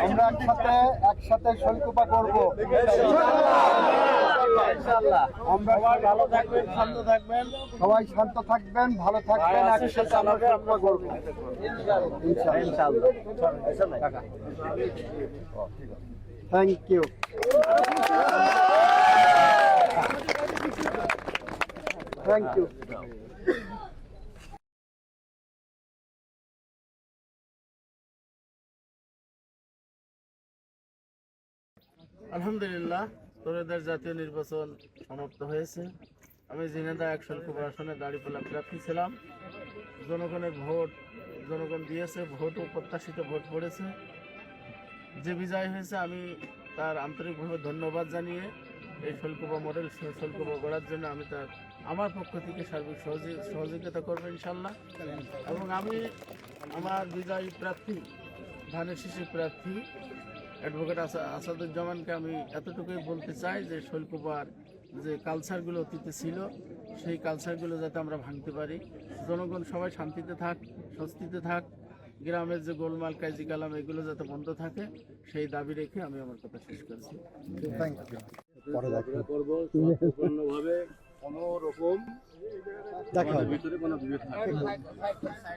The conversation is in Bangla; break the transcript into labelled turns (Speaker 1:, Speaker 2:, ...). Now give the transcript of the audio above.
Speaker 1: আমরা একসাথে শৈলকুপা করবো আমরা ভালো থাকবেন, শান্ত থাকবেন, সবাই শান্ত থাকবেন, ভালো থাকবেন, একসাথে আমরা শৈলকুপা করবো ইনশাআল্লাহ। Thank you. Thank you.
Speaker 2: আলহামদুলিল্লাহ, ত্রয়োদশ জাতীয় নির্বাচন সমাপ্ত হয়েছে। আমি ঝিনাইদহ এক শৈলকুপা আসনে দাঁড়িপাল্লা প্রার্থী ছিলাম। জনগণের ভোট জনগণ দিয়েছে, ভোট ও প্রত্যাশিত ভোট পড়েছে। যে বিজয় হয়েছে আমি তার আন্তরিকভাবে ধন্যবাদ জানিয়ে এই শৈলকুপা মডেল শৈলকুপা গড়ার জন্য আমি তার আমার পক্ষ থেকে সার্বিক সহযোগিতা করবো ইনশাল্লাহ। এবং আমি আমার বিজয়ী প্রার্থী, ধানের শীষের প্রার্থী অ্যাডভোকেট আসাদুজ্জামানকে আমি এতটুকুই বলতে চাই যে শৈলকুপার যে কালচারগুলো অতীতে ছিল সেই কালচারগুলো যাতে আমরা ভাঙতে পারি, জনগণ সবাই শান্তিতে থাক, স্বস্তিতে থাক, গ্রামের যে গোলমাল কাজি কালাম এগুলো যাতে বন্ধ থাকে সেই দাবি রেখে আমি আমার কথা শেষ করছি।
Speaker 1: কোনো রকম ভিতরে কোনো বিভেদ